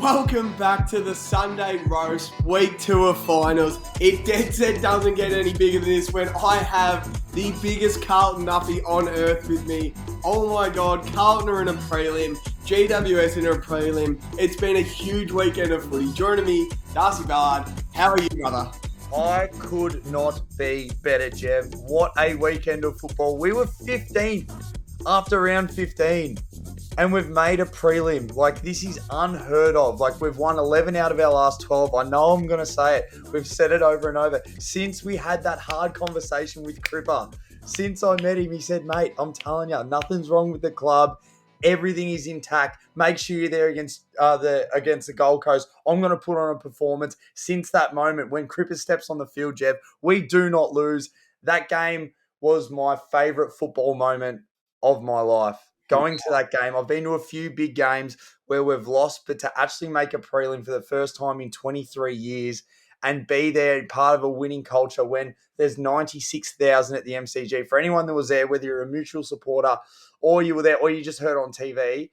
Welcome back to the Sunday Roast, week 2 of finals. It dead set doesn't get any bigger than this when I have the biggest Carlton nuffy on earth with me. Oh my God, Carlton are in a prelim, GWS in a prelim. It's been a huge weekend of footy. Joining me, Darcy Ballard. How are you, brother? I could not be better, Jev. What a weekend of football. We were 15 after round 15. And we've made a prelim. Like, this is unheard of. Like, we've won 11 out of our last 12. I know I'm going to say it. We've said it over and over. Since we had that hard conversation with Cripper, since I met him, he said, mate, I'm telling you, nothing's wrong with the club. Everything is intact. Make sure you're there against the Gold Coast. I'm going to put on a performance. Since that moment, when Cripper steps on the field, Jev, we do not lose. That game was my favourite football moment of my life. Going to that game, I've been to a few big games where we've lost, but to actually make a prelim for the first time in 23 years and be there part of a winning culture when there's 96,000 at the MCG. For anyone that was there, whether you're a mutual supporter or you were there or you just heard on TV,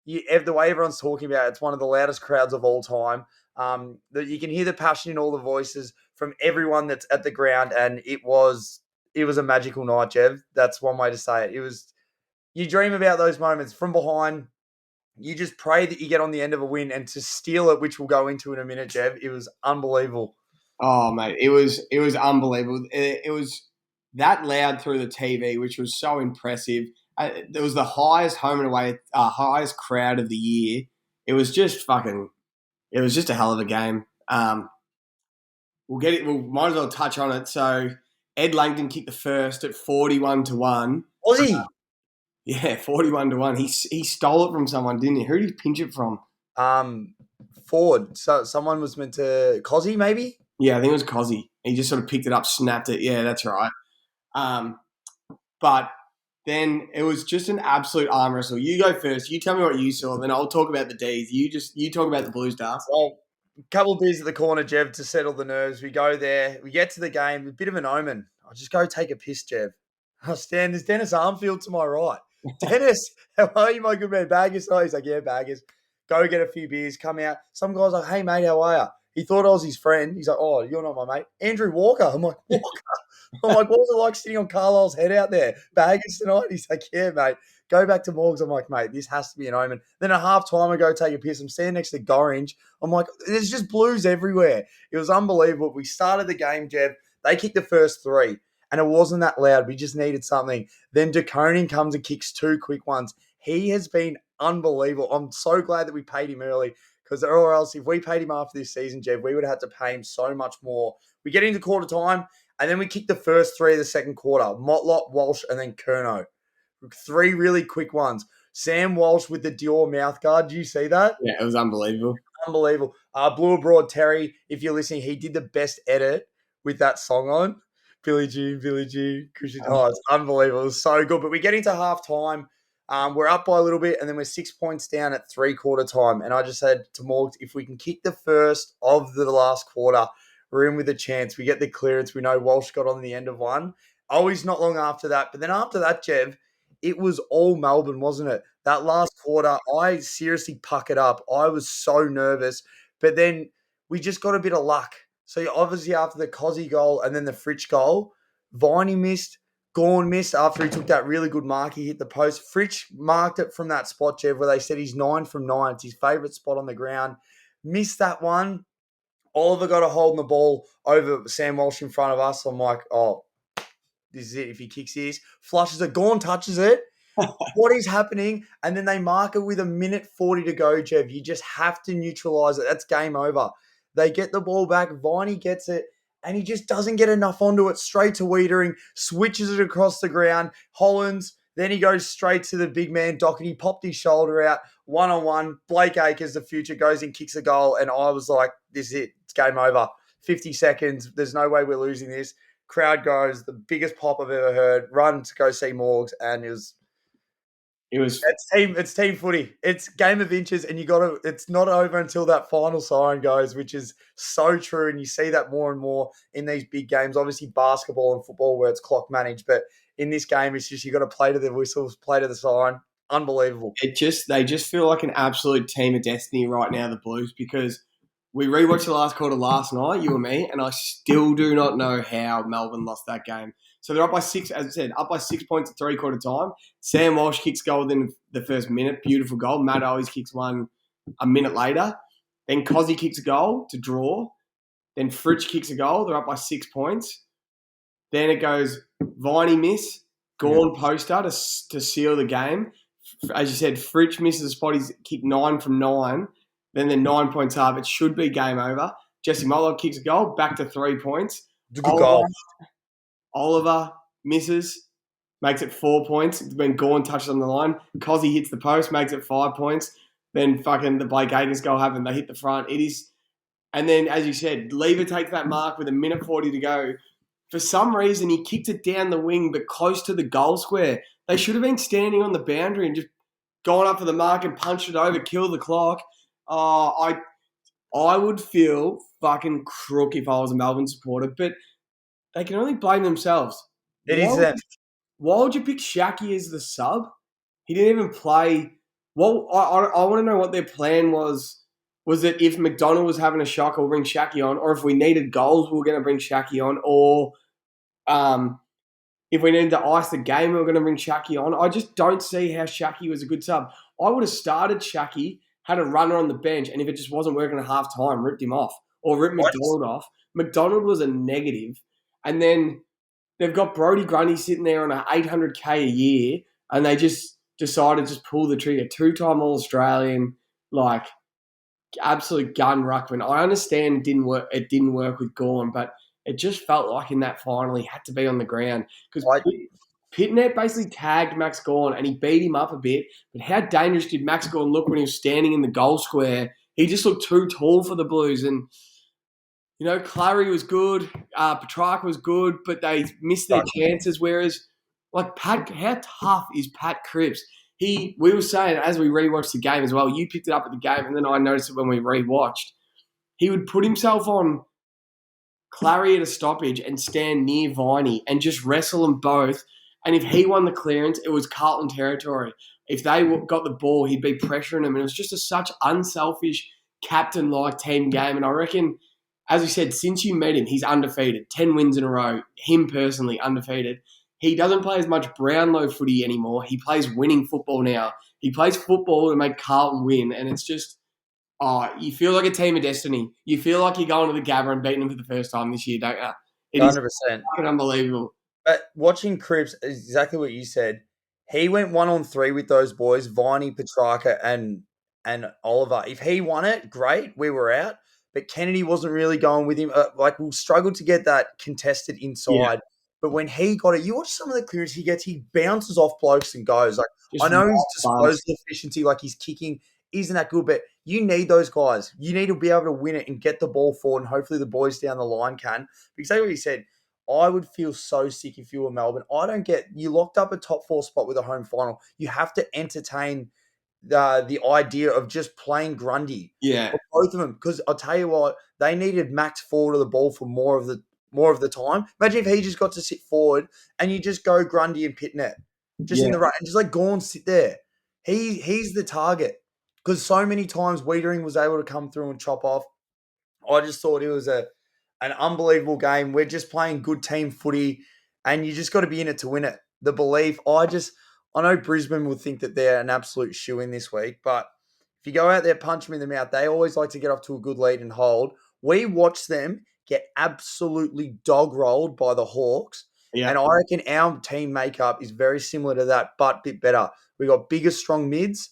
the way everyone's talking about it, it's one of the loudest crowds of all time. That you can hear the passion in all the voices from everyone that's at the ground, and it was a magical night, Jev. That's one way to say it. You dream about those moments from behind. You just pray that you get on the end of a win and to steal it, which we'll go into in a minute, Jev. It was unbelievable. Oh, mate, it was unbelievable. It was that loud through the TV, which was so impressive. It was the highest home and away, highest crowd of the year. It was just a hell of a game. We'll might as well touch on it. So Ed Langdon kicked the first at 41-1. Was he? Yeah, 41-1. He stole it from someone, didn't he? Who did he pinch it from? Ford. So someone was meant to Cozzy, maybe? Yeah, I think it was Cozzy. He just sort of picked it up, snapped it. Yeah, that's right. But then it was just an absolute arm wrestle. You go first. You tell me what you saw, then I'll talk about the Dees. You talk about the Blues, Darcy. Well, a couple of beers at the corner, Jev, to settle the nerves. We go there. We get to the game. A bit of an omen. I'll just go take a piss, Jev. There's Dennis Armfield to my right. Dennis, how are you, my good man? Baggers? Oh, he's like, yeah, Baggers. Go get a few beers, come out. Some guy's like, hey, mate, how are you? He thought I was his friend. He's like, oh, you're not my mate. Andrew Walker. I'm like, Walker? I'm like, what was it like sitting on Carlisle's head out there? Baggers tonight? He's like, yeah, mate. Go back to Morgs. I'm like, mate, this has to be an omen. Then at half time, I go take a piss. I'm standing next to Gorringe. I'm like, there's just Blues everywhere. It was unbelievable. We started the game, Jev. They kicked the first 3. And it wasn't that loud. We just needed something. Then DeConing comes and kicks 2 quick ones. He has been unbelievable. I'm so glad that we paid him early because or else if we paid him after this season, Jev, we would have had to pay him so much more. We get into quarter time and then we kick the first 3 of the second quarter. Motlop, Walsh, and then Curnow. 3 really quick ones. Sam Walsh with the Dior mouthguard. Do you see that? Yeah, it was unbelievable. Unbelievable. Blue Abroad Terry, if you're listening, he did the best edit with that song on. Billie Jean, Christian. Oh, it's unbelievable. It was so good. But we get into half time. We're up by a little bit, and then we're 6 points down at 3/4 time. And I just said to Morgs, if we can kick the first of the last quarter, we're in with a chance. We get the clearance. We know Walsh got on the end of one. Always not long after that. But then after that, Jev, it was all Melbourne, wasn't it? That last quarter, I seriously puckered up. I was so nervous. But then we just got a bit of luck. So obviously after the Cozzy goal and then the Fritsch goal, Viney missed, Gawn missed after he took that really good mark. He hit the post. Fritsch marked it from that spot, Jev, where they said he's 9 from 9. It's his favourite spot on the ground. Missed that one. Oliver got a hold on the ball over Sam Walsh in front of us. I'm like, oh, this is it. If he kicks his, flushes it, Gawn touches it. What is happening? And then they mark it with 1:40 to go, Jev. You just have to neutralise it. That's game over. They get the ball back. Viney gets it, and he just doesn't get enough onto it. Straight to Wiedering, switches it across the ground. Hollands, then he goes straight to the big man, Doherty, popped his shoulder out, one-on-one. Blake Acres, the future, goes and kicks a goal, and I was like, this is it. It's game over. 50 seconds. There's no way we're losing this. Crowd goes, the biggest pop I've ever heard. Run to go see Morgs, and it was It's team footy. It's game of inches, and it's not over until that final siren goes, which is so true. And you see that more and more in these big games. Obviously, basketball and football where it's clock managed, but in this game, it's just you got to play to the whistles, play to the siren. unbelievable. They just feel like an absolute team of destiny right now, the Blues, because we rewatched the last quarter last night, you and me, and I still do not know how Melbourne lost that game. So they're up by 6, as I said, up by 6 points at three-quarter time. Sam Walsh kicks goal within the first minute, beautiful goal. Matt always kicks one a minute later. Then Cozzy kicks a goal to draw. Then Fritsch kicks a goal. They're up by 6 points. Then it goes Viney miss, Gawn poster to seal the game. As you said, Fritsch misses a spot. He's kicked 9 from 9. Then they're 9 points up. It should be game over. Jesse Mullock kicks a goal, back to 3 points. It's a good goal. Oliver misses, makes it 4 points when Gawn touches on the line. Cozzy hits the post, makes it 5 points. Then fucking the Blake Acres goal happened. They hit the front. It is, and then as you said, Lever takes that mark with a minute 40 to go. For some reason, he kicked it down the wing, but close to the goal square. They should have been standing on the boundary and just gone up for the mark and punched it over, kill the clock. I would feel fucking crook if I was a Melbourne supporter, but they can only blame themselves. It is them. Why would you pick Shaki as the sub? He didn't even play. Well, I want to know what their plan was. Was it if McDonald was having a shock, we'll bring Shaki on, or if we needed goals, we were going to bring Shaki on, or if we needed to ice the game, we were going to bring Shaki on. I just don't see how Shaki was a good sub. I would have started Shaki, had a runner on the bench, and if it just wasn't working at half time, ripped him off or ripped McDonald off. McDonald was a negative. And then they've got Brodie Grundy sitting there on a $800K a year, and they just decided to just pull the trigger. 2-time All-Australian, like absolute gun ruckman. I understand it didn't work. It didn't work with Gawn, but it just felt like in that final he had to be on the ground because Pitnet basically tagged Max Gawn and he beat him up a bit. But how dangerous did Max Gawn look when he was standing in the goal square? He just looked too tall for the Blues. And, you know, Clary was good. Petrarca was good, but they missed their chances. Whereas, like, Pat, how tough is Pat Cripps? We were saying as we rewatched the game as well, you picked it up at the game and then I noticed it when we rewatched. He would put himself on Clary at a stoppage and stand near Viney and just wrestle them both. And if he won the clearance, it was Carlton territory. If they got the ball, he'd be pressuring them. And it was just such unselfish, captain-like team game. And I reckon, as we said, since you met him, he's undefeated. 10 wins in a row. Him personally, undefeated. He doesn't play as much Brownlow footy anymore. He plays winning football now. He plays football to make Carlton win. And it's just, you feel like a team of destiny. You feel like you're going to the Gabba and beating them for the first time this year, don't you? It 100%. is fucking unbelievable. But watching Cripps, exactly what you said, he went 1-on-3 with those boys, Viney, Petrarca, and Oliver. If he won it, great, we were out. But Kennedy wasn't really going with him. We struggled to get that contested inside. Yeah. But when he got it, you watch some of the clearance he gets, he bounces off blokes and goes. Like, I know his disposal efficiency, like his kicking isn't that good, but you need those guys. You need to be able to win it and get the ball forward, and hopefully the boys down the line can. Exactly what he said. I would feel so sick if you were Melbourne. I don't get you locked up a top 4 spot with a home final. You have to entertain the idea of just playing Grundy. Yeah, for both of them. Because I'll tell you what, they needed Max forward of the ball for more of the time. Imagine if he just got to sit forward and you just go Grundy and Pitnet in the right and just let Gawn sit there. He's the target. Because so many times Wiedering was able to come through and chop off. I just thought it was an unbelievable game. We're just playing good team footy, and you just got to be in it to win it. The belief, I know Brisbane will think that they're an absolute shoo-in this week, but if you go out there, punch them in the mouth, they always like to get off to a good lead and hold. We watched them get absolutely dog-rolled by the Hawks, and I reckon our team makeup is very similar to that, but a bit better. We got bigger, strong mids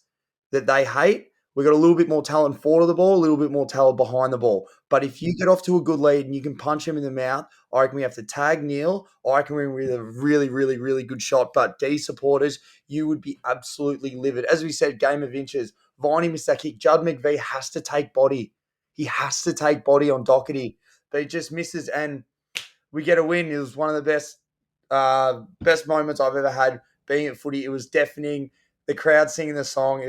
that they hate. We got a little bit more talent forward of the ball, a little bit more talent behind the ball. But if you get off to a good lead and you can punch him in the mouth, I reckon we have to tag Neil. I reckon we're with a really, really, really good shot. But Dees supporters, you would be absolutely livid. As we said, game of inches. Viney missed that kick. Judd McVie has to take body. He has to take body on Doherty. But he just misses, and we get a win. It was one of the best moments I've ever had being at footy. It was deafening. The crowd singing the song.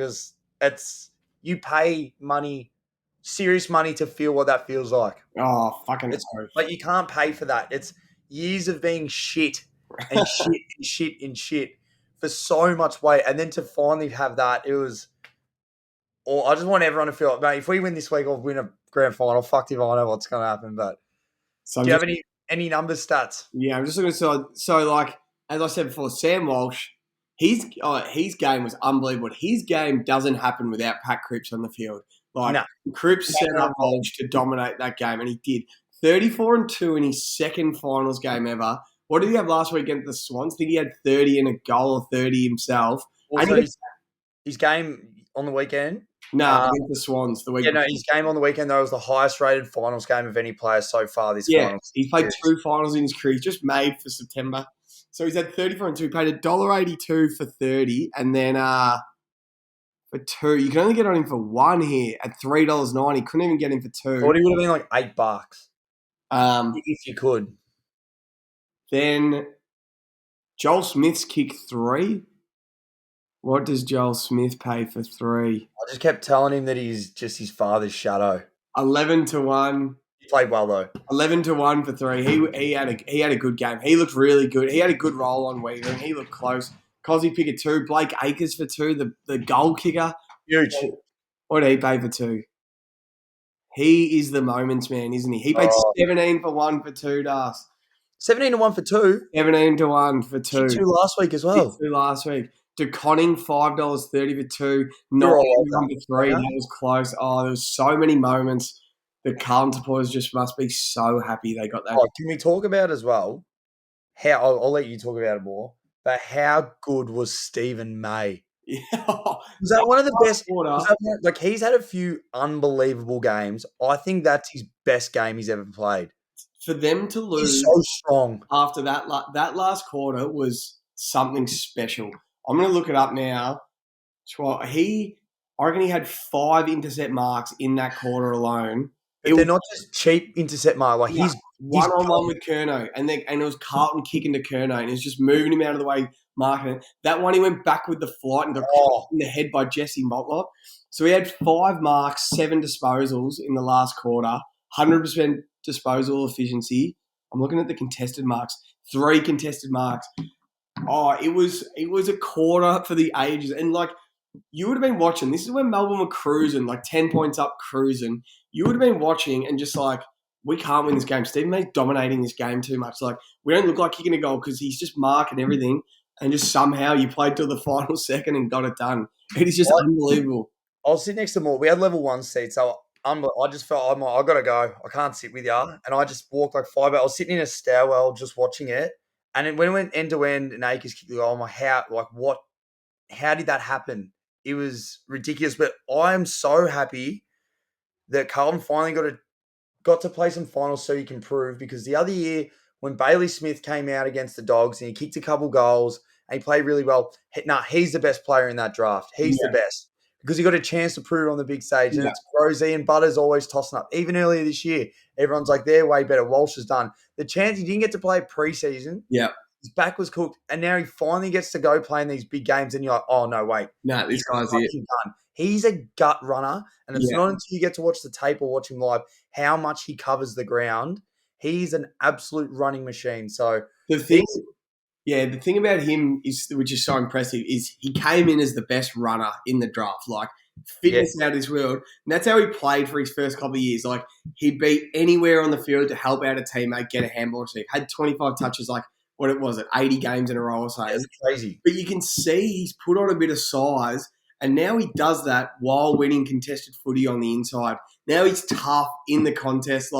You pay money, serious money, to feel what that feels like. Oh, fucking But you can't pay for that. It's years of being shit and shit and shit and shit for so much weight, and then to finally have that, it was. Or I just want everyone to feel like, mate, if we win this week or win a grand final, fuck if I know what's going to happen. But So do you have any numbers, stats? Yeah, I'm just looking at so like as I said before, Sam Walsh, his game was unbelievable. His game doesn't happen without Pat Cripps on the field. Like No. Cripps set up Walsh to dominate that game, and he did. 34-2 in his second finals game ever. What did he have last week against the Swans? I think he had 30 and a goal or 30 himself. Also, his game on the weekend. Against the Swans the week. Yeah, no, his game on the weekend though was the highest rated finals game of any player so far this finals. He played 2 finals in his career. He's just made for September. So he's had 34-2. He paid $1.82 for 30, and then for 2, you can only get on him for 1 here at $3.90. Couldn't even get him for 2. I thought he would have been like $8. If you could. Then Joel Smith's kick 3. What does Joel Smith pay for 3? I just kept telling him that he's just his father's shadow. 11-1. He played well though. 11-1 for 3. He had a good game. He looked really good. He had a good roll on Weaver, and he looked close. Cosy Pickett 2. Blake Acres for 2. The goal kicker. Huge. What did he pay for 2? He is the moments man, isn't he? He paid 17-1 for 2, Das. 17-1 for 2. 17-1 for 2. 2 last week as well. 2 last week. DeConning, $5.30 for 2. Not for 3. That was close. Oh, there was so many moments. The Carlton supporters just must be so happy they got that. Oh, can we talk about as well? I'll let you talk about it more. But how good was Stephen May? Yeah. Was that one of the best? He's had a few unbelievable games. I think that's his best game he's ever played. For them to lose, he's so strong after that last quarter was something special. I'm going to look it up now. I reckon he had 5 intercept marks in that quarter alone. They're not just cheap intercept mark. He's one-on-one with Curnow, and it was Carlton kicking to Curnow, and he was just moving him out of the way, marking it. That one, he went back with the flight and got kicked in the head by Jesse Motlop. So he had 5 marks, 7 disposals in the last quarter, 100% disposal efficiency. I'm looking at the contested marks. 3 contested marks. Oh, it was a quarter for the ages, and you would have been watching. This is when Melbourne were cruising, 10 points up, cruising. You would have been watching and just we can't win this game. Stephen May's dominating this game too much. We don't look like kicking a goal because he's just marking everything, and just somehow you played till the final second and got it done. It is just unbelievable. I was sitting next to Moore. We had level 1 seats, so I just felt I got to go. I can't sit with you. And I just walked 5 hours. I was sitting in a stairwell just watching it. And then when it went end to end and Acres kicked the goal, I'm like, how did that happen? It was ridiculous. But I am so happy that Carlton finally got to play some finals so he can prove, because the other year when Bailey Smith came out against the Dogs and he kicked a couple goals and he played really well, he's the best player in that draft. He's the best because he got a chance to prove it on the big stage. And it's Rosie and Butters always tossing up. Even earlier this year, everyone's like, they're way better. Walsh has done. The chance he didn't get to play preseason. Yeah. His back was cooked, and now he finally gets to go play in these big games, and you're like, oh, no, wait. No, this guy's it. Done. He's a gut runner, and it's not until you get to watch the tape or watch him live how much he covers the ground. He's an absolute running machine. So the thing about him which is so impressive, is he came in as the best runner in the draft. Fitness out of this world. And that's how he played for his first couple of years. He'd be anywhere on the field to help out a teammate, get a handball receive. Had 25 touches, 80 games in a row or so. It's crazy. But you can see he's put on a bit of size, and now he does that while winning contested footy on the inside. Now he's tough in the contest.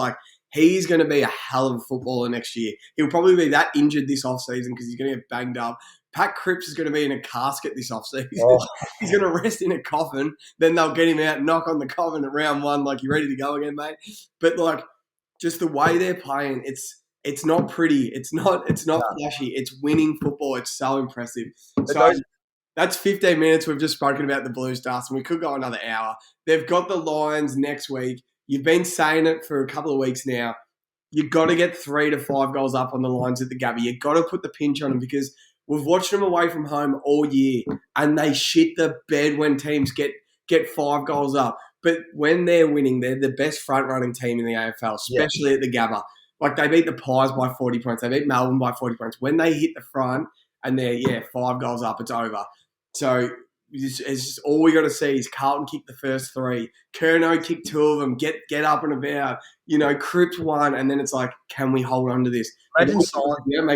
He's going to be a hell of a footballer next year. He'll probably be that injured this offseason because he's going to get banged up. Pat Cripps is going to be in a casket this offseason. Oh. He's going to rest in a coffin. Then they'll get him out, knock on the coffin at round 1, you ready to go again, mate? But just the way they're playing, it's not pretty. It's not flashy. It's winning football. It's so impressive. That's 15 minutes. We've just spoken about the Blue Stars, and we could go another hour. They've got the Lions next week. You've been saying it for a couple of weeks now. You've got to get 3 to 5 goals up on the Lions at the Gabba. You've got to put the pinch on them, because we've watched them away from home all year, and they shit the bed when teams get 5 goals up. But when they're winning, they're the best front-running team in the AFL, especially at the Gabba. They beat the Pies by 40 points. They beat Melbourne by 40 points. When they hit the front and they're 5 goals up. It's over. So it's just all we got to see is Carlton kick the first 3, Curnow kick 2 of them, get up and about. Cripps 1, and then it's like, can we hold on to this? Make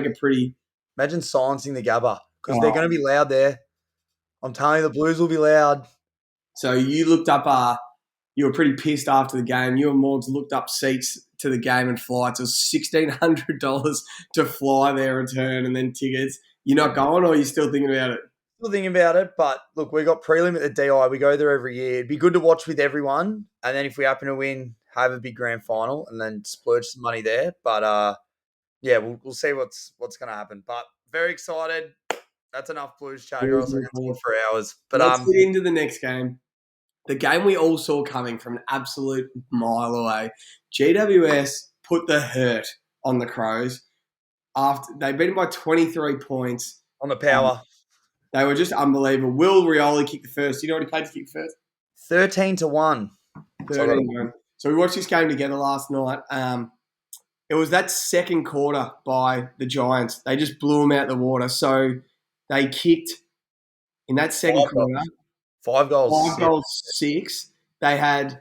it pretty. Imagine silencing the Gabba because they're going to be loud there. I'm telling you, the Blues will be loud. So you looked up. You were pretty pissed after the game. You and Morgs looked up seats to the game and flights. It was $1,600 to fly there, return, and then tickets. You're not going, or are you still thinking about it? Still thinking about it, but look, we got prelim at the DI. We go there every year. It'd be good to watch with everyone, and then if we happen to win, have a big grand final, and then splurge some money there. But yeah, we'll see what's going to happen. But very excited. That's enough Blues chat. Or else I can talk for hours. But let's get into the next game. The game we all saw coming from an absolute mile away. GWS put the hurt on the Crows after they beat them by 23 points on the power. They were just unbelievable. Will Rioli kicked the first. You know what he played to kick first? 13-1. 13-1. So we watched this game together last night. It was that second quarter by the Giants. They just blew them out of the water. So they kicked in that second quarter. 5 goals. 5 goals, 6. They had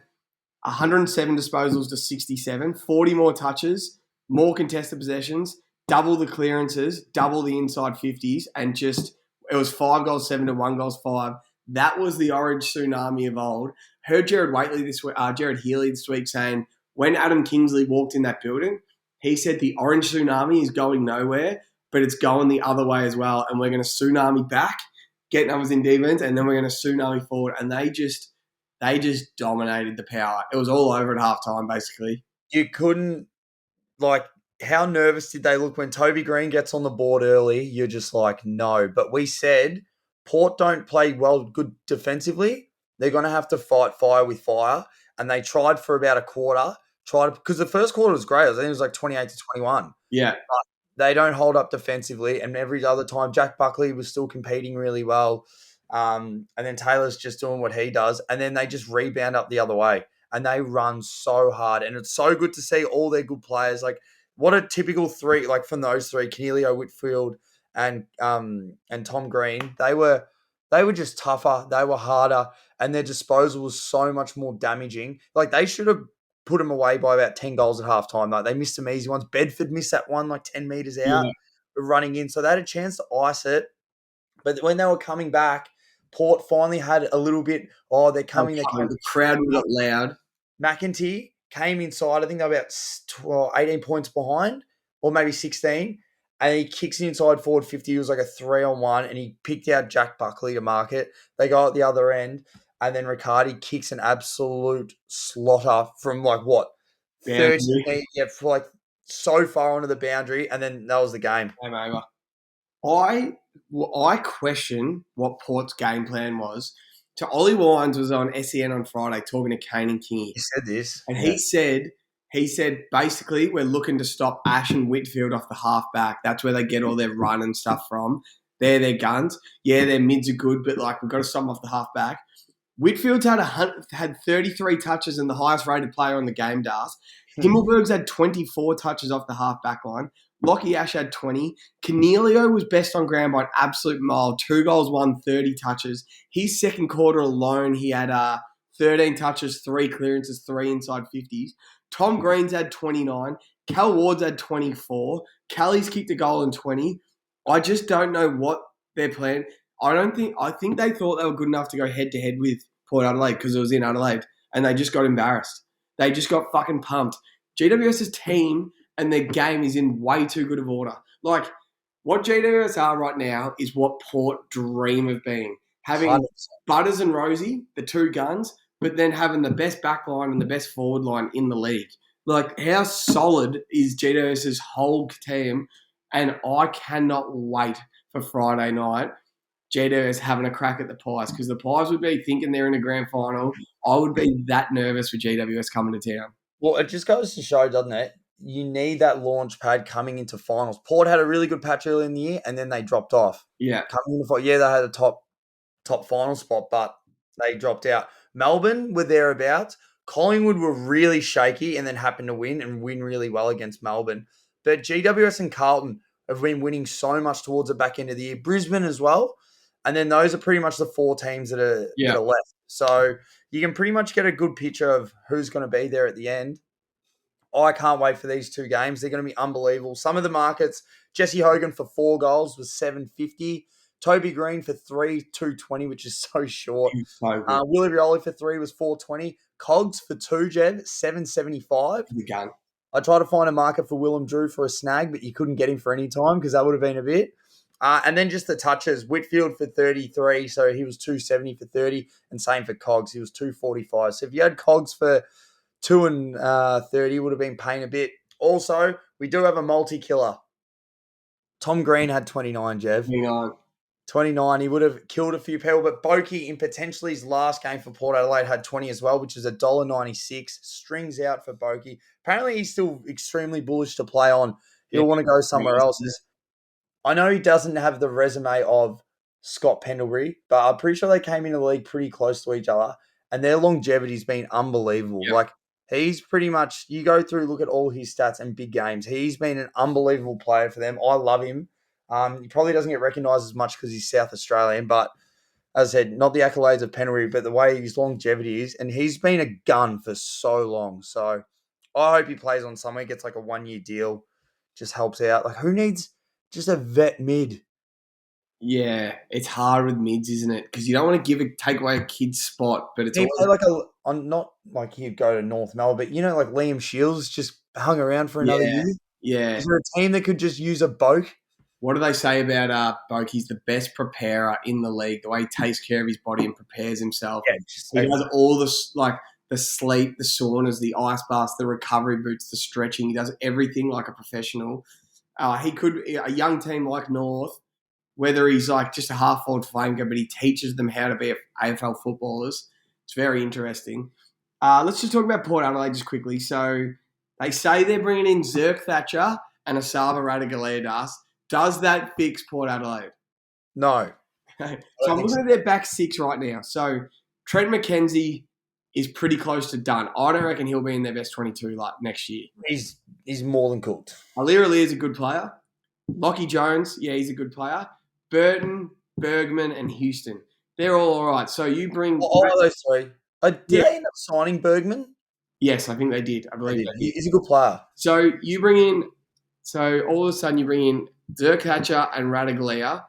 107 disposals to 67, 40 more touches, more contested possessions, double the clearances, double the inside 50s, and just it was 5 goals, 7 to 1 goals, 5. That was the Orange Tsunami of old. Heard Jared Healy this week saying when Adam Kingsley walked in that building, he said the Orange Tsunami is going nowhere, but it's going the other way as well, and we're going to tsunami back, get numbers in defense, and then we're going to tsunami forward. And they just dominated the power. It was all over at halftime, basically. You couldn't, how nervous did they look when Toby Green gets on the board early? You're just like, no. But we said Port don't play good defensively. They're going to have to fight fire with fire. And they tried for about a quarter. Because the first quarter was great. I think it was like 28-21. Yeah. But they don't hold up defensively. And every other time, Jack Buckley was still competing really well. And then Taylor's just doing what he does. And then they just rebound up the other way. And they run so hard. And it's so good to see all their good players. What a typical 3, from those 3, Cornelio, Whitfield, and Tom Green. They were just tougher. They were harder. And their disposal was so much more damaging. They should have put them away by about 10 goals at halftime. They missed some easy ones. Bedford missed that one 10 metres out, running in. So they had a chance to ice it. But when they were coming back, Port finally had a little bit, they're coming. The crowd got loud. McEntee came inside. I think they were about 18 points behind, or maybe 16. And he kicks inside forward 50. It was like a 3-on-1, and he picked out Jack Buckley to mark it. They go at the other end, and then Riccardi kicks an absolute slaughter from 30 feet, so far onto the boundary, and then that was the game. Game over. I question what Port's game plan was. So Ollie Wines was on SEN on Friday talking to Kane and Kingy. He said this. And he said basically we're looking to stop Ash and Whitfield off the half-back. That's where they get all their run and stuff from. They're their guns. Yeah, their mids are good, but we've got to stop them off the half-back. Whitfield's had 33 touches and the highest rated player on the game, Das. Himmelberg's had 24 touches off the half-back line. Lockie Ash had 20. Cornelio was best on ground by an absolute mile. 2 goals, 30 touches. His second quarter alone, he had 13 touches, 3 clearances, 3 inside 50s. Tom Green's had 29. Cal Ward's had 24. Callie's kicked a goal in 20. I just don't know what they're playing. I think they thought they were good enough to go head-to-head with Port Adelaide because it was in Adelaide, and they just got embarrassed. They just got fucking pumped. GWS's team and their game is in way too good of order. What GWS are right now is what Port dream of being. Having 100%. Butters and Rosie, the 2 guns, but then having the best back line and the best forward line in the league. How solid is GWS's whole team? And I cannot wait for Friday night. GWS having a crack at the Pies, because the Pies would be thinking they're in a grand final. I would be that nervous for GWS coming to town. Well, it just goes to show, doesn't it? You need that launch pad coming into finals. Port had a really good patch early in the year, and then they dropped off. Yeah. Coming into they had a top final spot, but they dropped out. Melbourne were thereabouts. Collingwood were really shaky and then happened to win really well against Melbourne. But GWS and Carlton have been winning so much towards the back end of the year. Brisbane as well. And then those are pretty much the 4 teams that are left. So you can pretty much get a good picture of who's going to be there at the end. I can't wait for these 2 games. They're going to be unbelievable. Some of the markets, Jesse Hogan for 4 goals was $7.50. Toby Green for 3, $2.20, which is so short. So good. Willie Rioli for 3 was $4.20. Cogs for 2, Jev, $7.75. The gun. I tried to find a market for Willem Drew for a snag, but you couldn't get him for any time because that would have been a bit. And then just the touches. Whitfield for 33, so he was $2.70 for 30, and same for Cogs. He was $2.45. So if you had Cogs for 2 and 30, would have been paying a bit. Also, we do have a multi-killer. Tom Green had 29, Jev. 29. He would have killed a few people, but Boki in potentially his last game for Port Adelaide had 20 as well, which is $1.96. Strings out for Boki. Apparently, he's still extremely bullish to play on. He'll want to go somewhere else. I know he doesn't have the resume of Scott Pendlebury, but I'm pretty sure they came in the league pretty close to each other, and their longevity's been unbelievable. Yep. Like, he's pretty much, you go through, look at all his stats and big games. He's been an unbelievable player for them. I love him. He probably doesn't get recognised as much because he's South Australian, but as I said, not the accolades of Pendlebury, but the way his longevity is, and he's been a gun for so long. So I hope he plays on somewhere, gets like a 1-year deal, just helps out. Like, who needs just a vet mid? Yeah, it's hard with mids, isn't it? Because you don't want to take away a kid's spot, but it's always not like he'd go to North Melbourne, but like Liam Shields just hung around for another year. Yeah. Is there a team that could just use a Boak? What do they say about Boak? He's the best preparer in the league. The way he takes care of his body and prepares himself. Yeah, he does all the sleep, the saunas, the ice baths, the recovery boots, the stretching. He does everything like a professional. He could, a young team like North, whether he's like just a half-forward flanker, but he teaches them how to be AFL footballers. It's very interesting. Let's just talk about Port Adelaide just quickly. So they say they're bringing in Zerk Thatcher and Asaba Radagaliadas. Does that fix Port Adelaide? No. So I'm looking at their back 6 right now. So Trent McKenzie is pretty close to done. I don't reckon he'll be in their best 22 next year. He's more than cooked. Alira is a good player. Lockie Jones, yeah, he's a good player. Burton, Bergman, and Houston. They're all right. So you bring... All of those 3. Did they end up signing Bergman? Yes, I think they did. I believe they did. He's a good player. So you bring in... So all of a sudden you bring in Zerk Hatcher and Radaglia,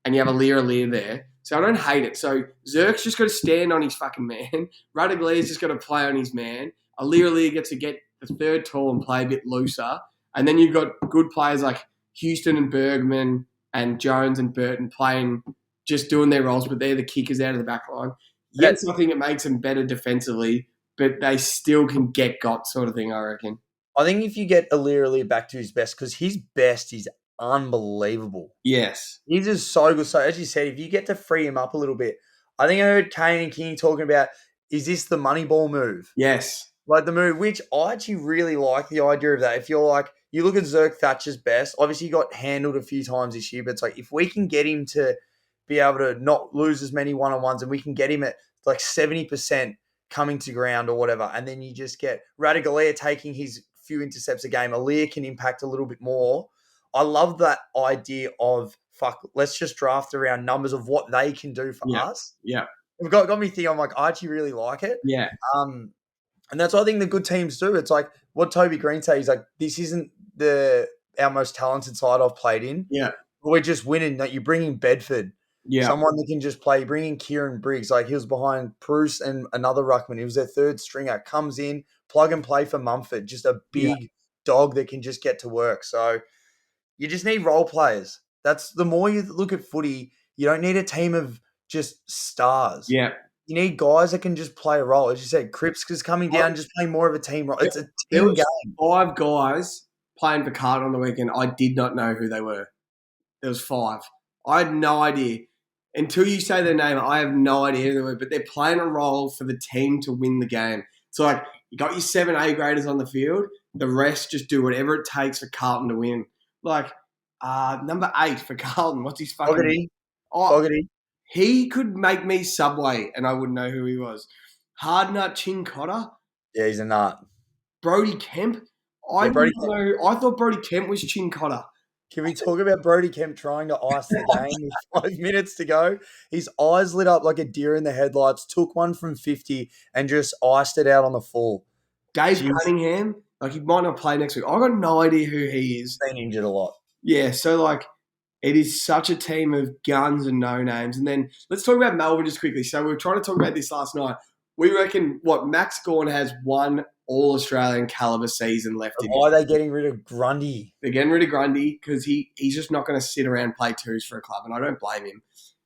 and you have Alira there. So I don't hate it. So Zerk's just got to stand on his fucking man. Radaglia's just got to play on his man. Alira gets to get the third tall and play a bit looser. And then you've got good players like Houston and Bergman and Jones and Burton playing, just doing their roles, but they're the kickers out of the back line. Yes, I think it makes them better defensively, but they still can get got sort of thing, I reckon. I think if you get Alira back to his best, because his best is unbelievable. Yes. He's just so good. So as you said, if you get to free him up a little bit, I think I heard Kane and King talking about, is this the money ball move? Yes. Like the move, which I actually really like the idea of that. If you're like, you look at Zerk Thatcher's best, obviously he got handled a few times this year, but it's like, if we can get him to be able to not lose as many one-on-ones and we can get him at like 70% coming to ground or whatever, and then you just get Radaglia taking his few intercepts a game, Aliyah can impact a little bit more. I love that idea of, let's just draft around numbers of what they can do for us. Yeah. It got me thinking, I'm like, I actually really like it. Yeah. And that's what I think the good teams do. It's like what Toby Green says, he's like, this isn't our most talented side I've played in. Yeah. But we're just winning. That you bring in Bedford. Yeah. Someone that can just play. You bring in Kieran Briggs. Like, he was behind Bruce and another ruckman. He was their third stringer. Comes in, plug and play for Mumford. Just a big dog that can just get to work. So you just need role players. That's the more you look at footy, you don't need a team of just stars. Yeah. You need guys that can just play a role. As you said, Cripps is coming down, just playing more of a team role. It's a team game. 5 guys playing for Carlton on the weekend. I did not know who they were. There was 5. I had no idea. Until you say their name, I have no idea who they were. But they're playing a role for the team to win the game. So, like, you got your 7 A graders on the field. The rest just do whatever it takes for Carlton to win. Like, number 8 for Carlton. What's his fucking name? Fogarty. He could make me Subway and I wouldn't know who he was. Hardnut Chincotta. Yeah, he's a nut. Brody Kemp. I thought Brody Kemp was Chincotta. Can we talk about Brodie Kemp trying to ice the game with 5 minutes to go? His eyes lit up like a deer in the headlights, took one from 50 and just iced it out on the full. Dave Cunningham, like he might not play next week. I've got no idea who he is. Been injured a lot. Yeah, so like it is such a team of guns and no-names. And then let's talk about Melbourne just quickly. So we were trying to talk about this last night. We reckon, Max Gawn has one All-Australian caliber season left in him. Why are they getting rid of Grundy? They're getting rid of Grundy because he's just not going to sit around and play twos for a club, and I don't blame him.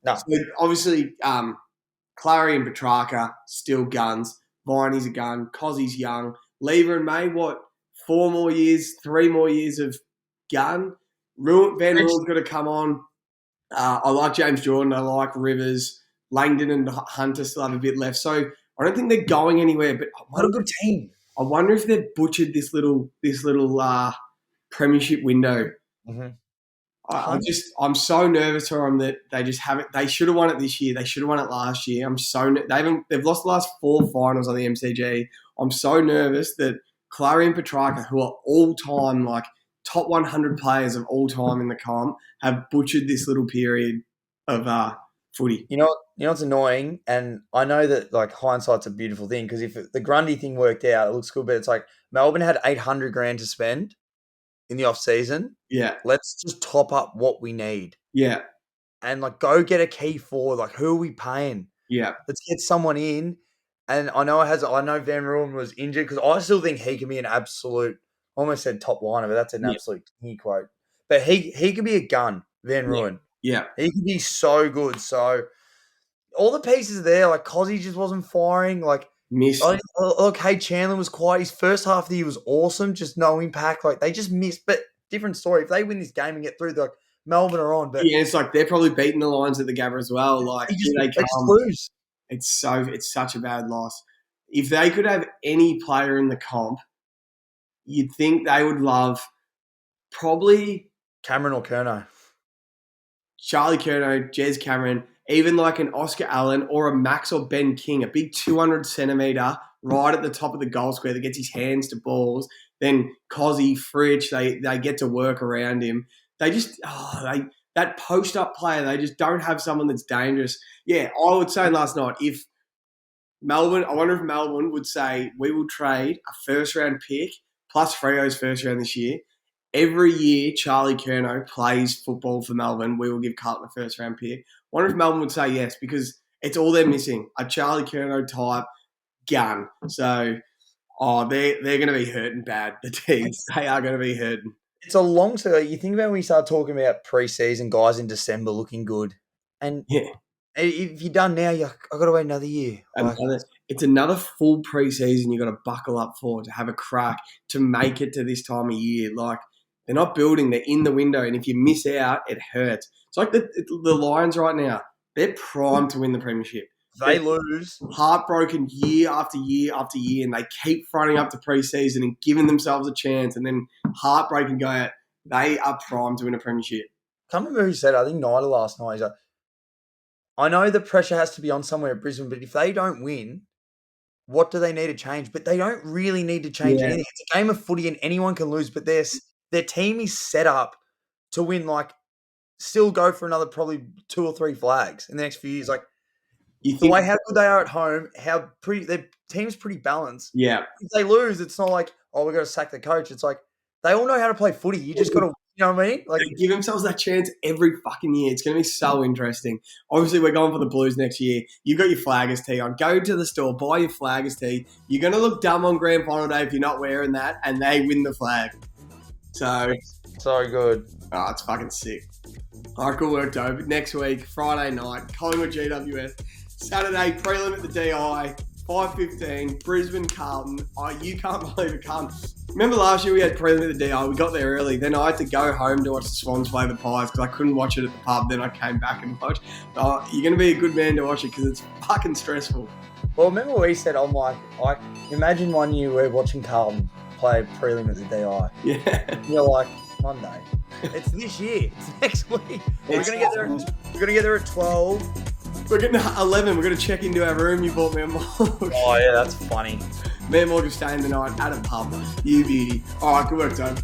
No. So obviously, Clary and Petrarca, still guns. Viney's a gun. Cozzie's young. Lever and May, 3 more years of gun. Van Rulen's got to come on. I like James Jordan. I like Rivers. Langdon and Hunter still have a bit left. So I don't think they're going anywhere. But what a good team. I wonder if they've butchered this little premiership window. Mm-hmm. I'm so nervous for them that they just haven't. They should have won it this year. They should have won it last year. They've lost the last 4 finals on the MCG. I'm so nervous that Clary and Petrarca, who are all time like top 100 players of all time in the comp, have butchered this little period of footy. You know what's annoying, and I know that like hindsight's a beautiful thing because if the Grundy thing worked out, it looks good. But it's like Melbourne had 800 grand to spend in the off season. Yeah, let's just top up what we need. Yeah, and like go get a key forward. Like who are we paying? Yeah, let's get someone in. And I know Van Rulen was injured because I still think he can be an absolute. I almost said top liner, but that's an absolute key quote. But he could be a gun, Van Rulen. Yeah, he could be so good. So all the pieces are there. Like Cozzy just wasn't firing. Like missed. Look, hey, Chandler was quiet. His first half of the year was awesome. Just no impact. Like they just missed. But different story. If they win this game and get through, like Melbourne are on. But yeah, it's like they're probably beating the Lions at the Gabba as well. Like they just lose. It's such a bad loss. If they could have any player in the comp, you'd think they would love probably Cameron or Curnow. Charlie Curnow, Jez Cameron, even like an Oscar Allen or a Max or Ben King, a big 200-centimetre right at the top of the goal square that gets his hands to balls. Then Cozzy, Fritsch, they get to work around him. They just that post-up player, they just don't have someone that's dangerous. Yeah, I would say last night, I wonder if Melbourne would say, we will trade a first-round pick plus Freo's first round this year. Every year Charlie Curnow plays football for Melbourne, we will give Carlton a first-round pick. I wonder if Melbourne would say yes, because it's all they're missing, a Charlie Curnow type gun. So, they're going to be hurting bad, the Dees. They are going to be hurting. It's a long term. You think about when we start talking about pre-season guys in December looking good, and if you're done now, I've got to wait another year. It's another full pre-season you've got to buckle up for to have a crack to make it to this time of year. Like they're not building; they're in the window, and if you miss out, it hurts. It's like the Lions right now; they're primed to win the premiership. They lose. Heartbroken year after year after year, and they keep fronting up to pre-season and giving themselves a chance, and then heartbreaking go out. They are primed to win a premiership. I can't remember who said it. I think Nida last night. He's like, I know the pressure has to be on somewhere at Brisbane, but if they don't win, what do they need to change? But they don't really need to change anything. It's a game of footy and anyone can lose, but their team is set up to win, like, still go for another probably 2 or 3 flags in the next few years. Like, the way how good they are at home, their team's pretty balanced. Yeah. If they lose, it's not like, we've got to sack the coach. It's like, they all know how to play footy. You just got to, you know what I mean? Like, they give themselves that chance every fucking year. It's going to be so interesting. Obviously, we're going for the Blues next year. You got your Flaggers tee on. Go to the store, buy your Flaggers tee. You're going to look dumb on grand final day if you're not wearing that, and they win the flag. So good. Oh, it's fucking sick. All right, good work, Doe. But next week, Friday night, Collingwood GWS. Saturday, prelim at the DI, 5:15, Brisbane, Carlton. You can't believe it, Carlton. Remember last year we had prelim at the DI, we got there early. Then I had to go home to watch the Swans play the Pies because I couldn't watch it at the pub. Then I came back and watched. You're going to be a good man to watch it because it's fucking stressful. Well, remember what he said? I'm like, imagine one year we're watching Carlton play prelim at the DI. Yeah. And you're like, Monday. It's this year. It's next week. We're going to get there at 12. We're getting to 11. We're going to check into our room. You bought me a mug. Oh, yeah, that's funny. Me and Morgan staying the night at a pub. You beauty. All right, good work, Doug.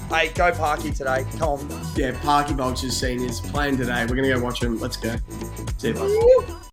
Hey, go Parky today. Come on. Yeah, Parky Vultures seniors playing today. We're going to go watch them. Let's go. See you, bud.